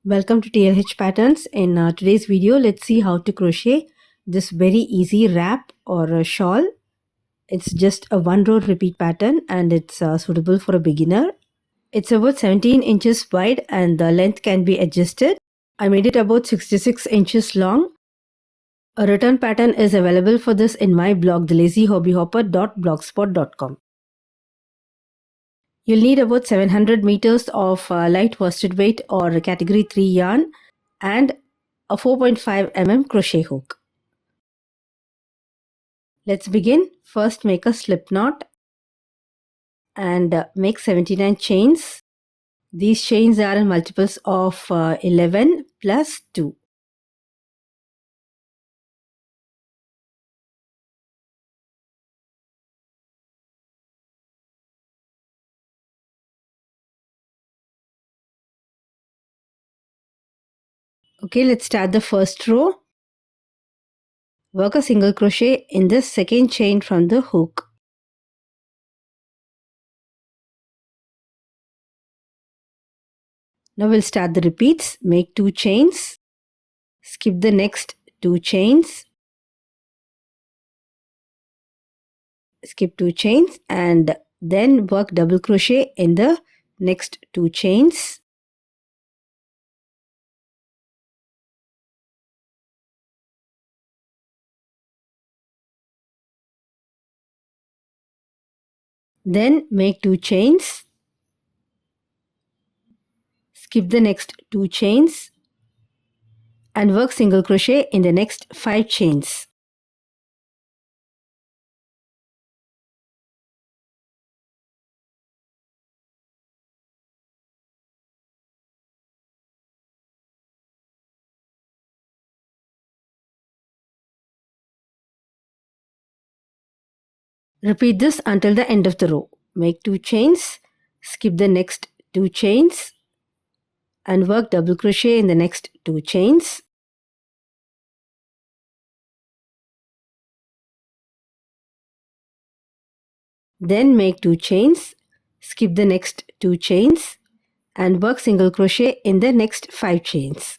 Welcome to TLH Patterns. In today's video, let's see how to crochet this very easy wrap or a shawl. It's just a one row repeat pattern and it's suitable for a beginner. It's about 17 inches wide and the length can be adjusted. I made it about 66 inches long. A return pattern is available for this in my blog thelazyhobbyhopper.blogspot.com. You'll need about 700 meters of light worsted weight or category 3 yarn and a 4.5 mm crochet hook. Let's begin. First make a slip knot and make 79 chains. These chains are in multiples of 11 plus 2. Okay, let's start the first row. Work a single crochet in the second chain from the hook. Now we'll start the repeats. Make 2 chains. Skip the next 2 chains. Skip 2 chains and then work double crochet in the next 2 chains. Then make 2 chains. Skip the next 2 chains and work single crochet in the next 5 chains. Repeat this until the end of the row. Make 2 chains, skip the next 2 chains and work double crochet in the next 2 chains. Then make 2 chains, skip the next 2 chains and work single crochet in the next 5 chains.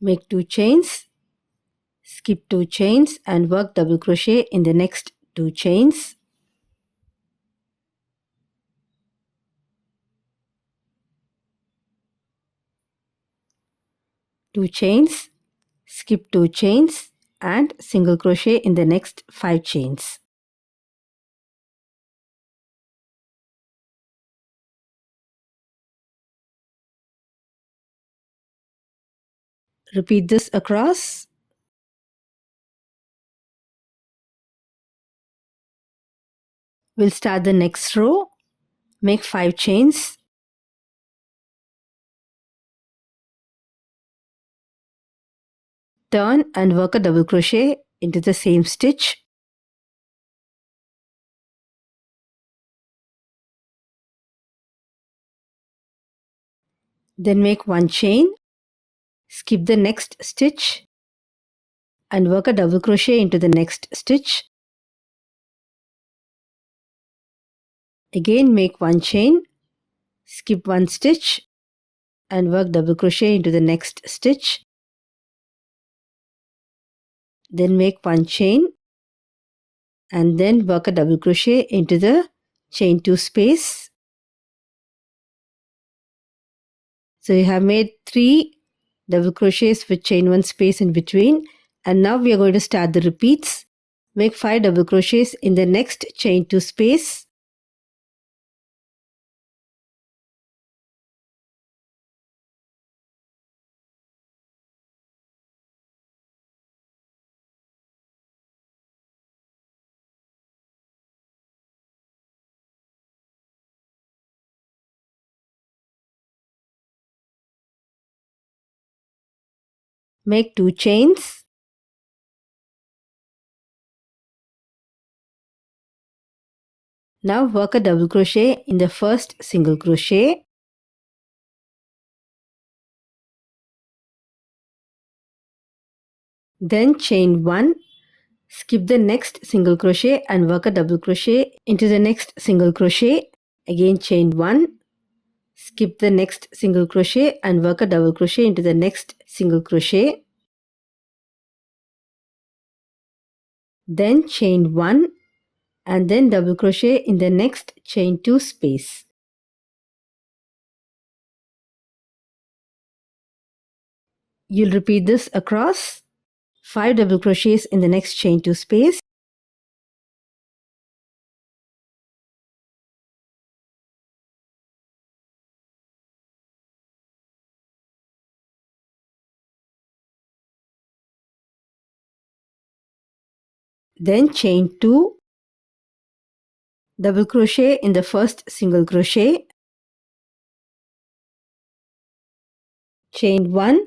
Make 2 chains, skip 2 chains and work double crochet in the next 2 chains. Two chains, skip 2 chains and single crochet in the next 5 chains. Repeat this across. We'll start the next row. Make 5 chains. Turn and work a double crochet into the same stitch. Then make 1 chain. Skip the next stitch and work a double crochet into the next stitch. Again make 1 chain, skip 1 stitch and work double crochet into the next stitch. Then make 1 chain and then work a double crochet into the chain 2 space. So you have made 3 double crochets with chain 1 space in between, and now we are going to start the repeats. Make 5 double crochets in the next chain 2 space. Make 2 chains. Now work a double crochet in the first single crochet. then chain 1, skip the next single crochet and work a double crochet into the next single crochet. Again chain 1, skip the next single crochet and work a double crochet into the next single crochet. Then chain 1 and then double crochet in the next chain 2 space. You'll repeat this across 5 double crochets in the next chain 2 space. Then chain 2, double crochet in the first single crochet, chain 1,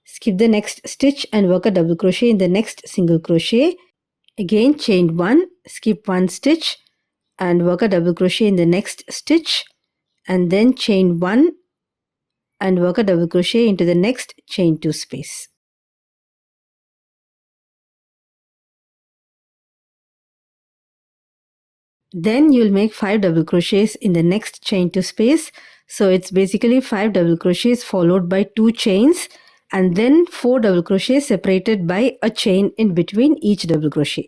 skip the next stitch and work a double crochet in the next single crochet. Again chain 1, skip 1 stitch and work a double crochet in the next stitch, and then chain 1 and work a double crochet into the next chain 2 space. Then you'll make 5 double crochets in the next chain 2 space. So it's basically 5 double crochets followed by 2 chains and then 4 double crochets separated by a chain in between each double crochet.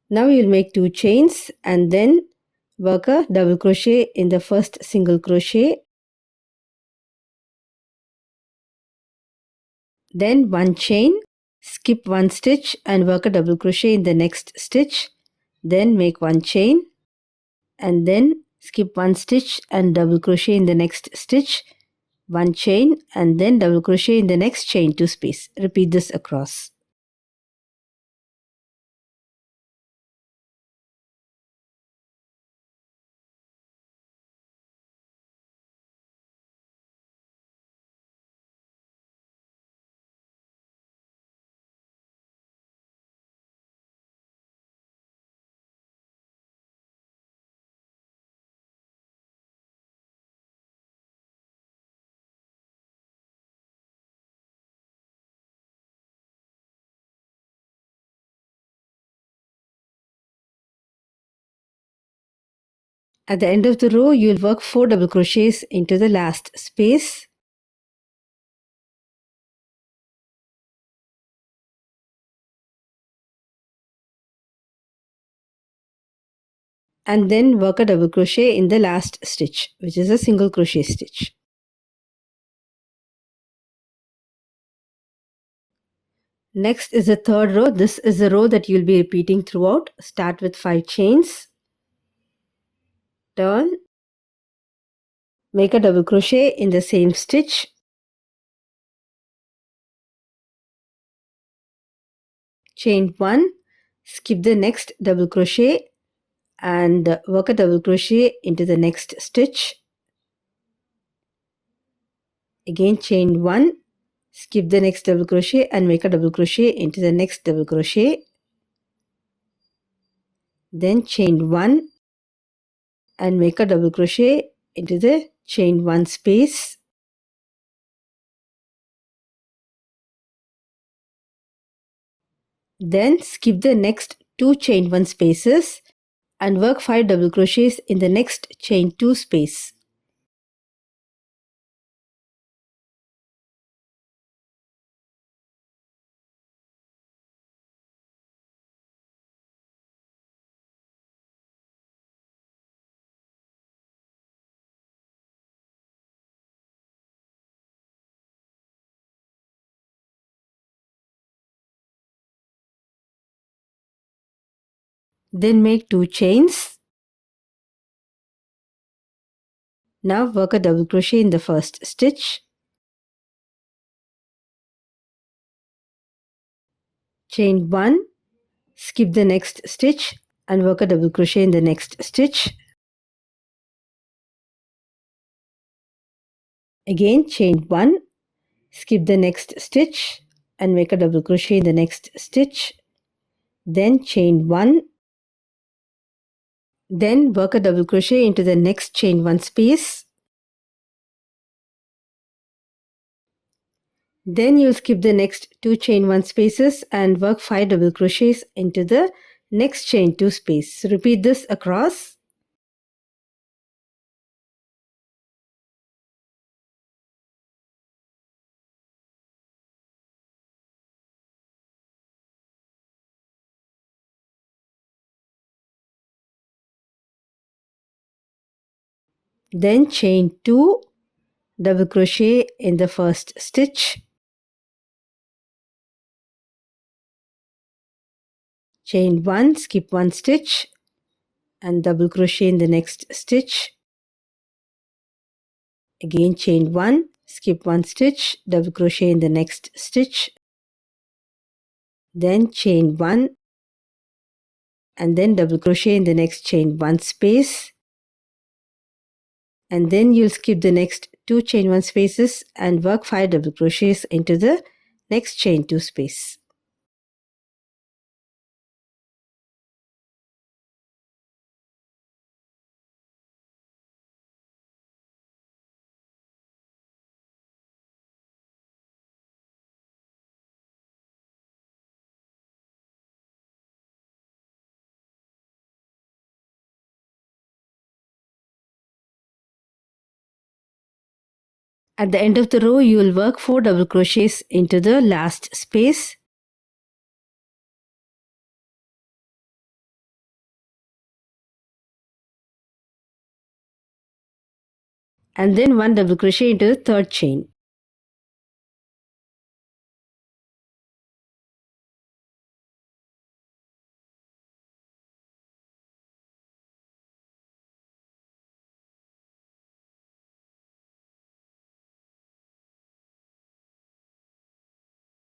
Now you'll make 2 chains and then work a double crochet in the first single crochet, then 1 chain, skip 1 stitch and work a double crochet in the next stitch, then make 1 chain and then skip 1 stitch and double crochet in the next stitch, 1 chain and then double crochet in the next chain 2 space. Repeat this across. At the end of the row, you'll work 4 double crochets into the last space. And then work a double crochet in the last stitch, which is a single crochet stitch. Next is the third row. This is the row that you'll be repeating throughout. Start with 5 chains, turn, make a double crochet in the same stitch, chain 1, skip the next double crochet and work a double crochet into the next stitch. Again chain 1, skip the next double crochet and make a double crochet into the next double crochet. Then chain 1 and make a double crochet into the chain 1 space. Then skip the next 2 chain 1 spaces and work 5 double crochets in the next chain 2 space. Then make 2 chains. Now work a double crochet in the first stitch, chain 1, skip the next stitch and work a double crochet in the next stitch. Again chain 1, skip the next stitch and make a double crochet in the next stitch. Then chain 1, then work a double crochet into the next chain 1 space. Then you'll skip the next 2 chain 1 spaces and work 5 double crochets into the next chain 2 space. So repeat this across. Then chain 2 double crochet in the first stitch. Chain 1, skip 1 stitch and double crochet in the next stitch. Again chain 1, skip 1 stitch, double crochet in the next stitch. Then chain 1 and then double crochet in the next chain 1 space. And then you'll skip the next 2 chain 1 spaces and work 5 double crochets into the next chain 2 space. At the end of the row, you will work 4 double crochets into the last space. And then 1 double crochet into the third chain.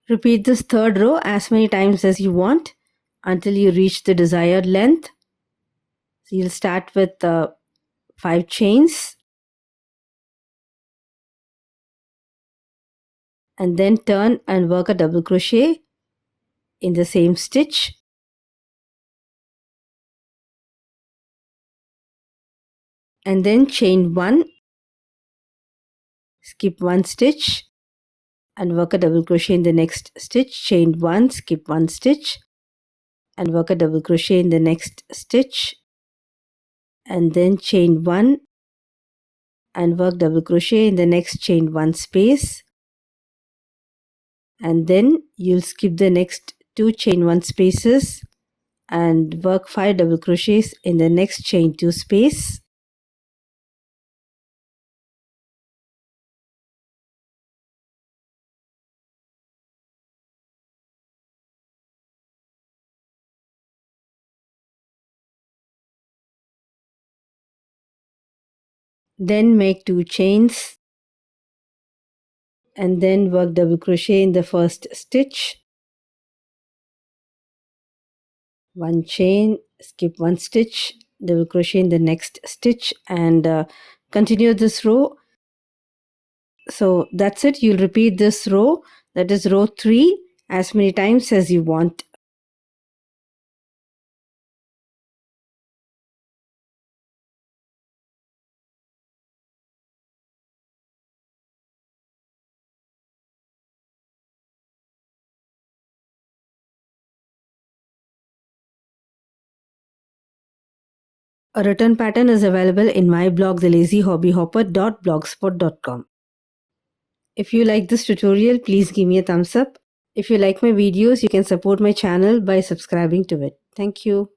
Repeat this third row as many times as you want until you reach the desired length. So you'll start with 5 chains and then turn and work a double crochet in the same stitch. And then chain 1, skip 1 stitch and work a double crochet in the next stitch. Chain 1, skip 1 stitch and work a double crochet in the next stitch. And then chain 1 and work double crochet in the next chain 1 space. And then you'll skip the next 2 chain 1 spaces and work 5 double crochets in the next chain 2 space. Then make 2 chains and then work double crochet in the first stitch. 1 chain, skip 1 stitch, double crochet in the next stitch and continue this row. So that's it. You'll repeat this row, that is row 3, as many times as you want. A return pattern is available in my blog thelazyhobbyhopper.blogspot.com. If you like this tutorial, please give me a thumbs up. If you like my videos, you can support my channel by subscribing to it. Thank you.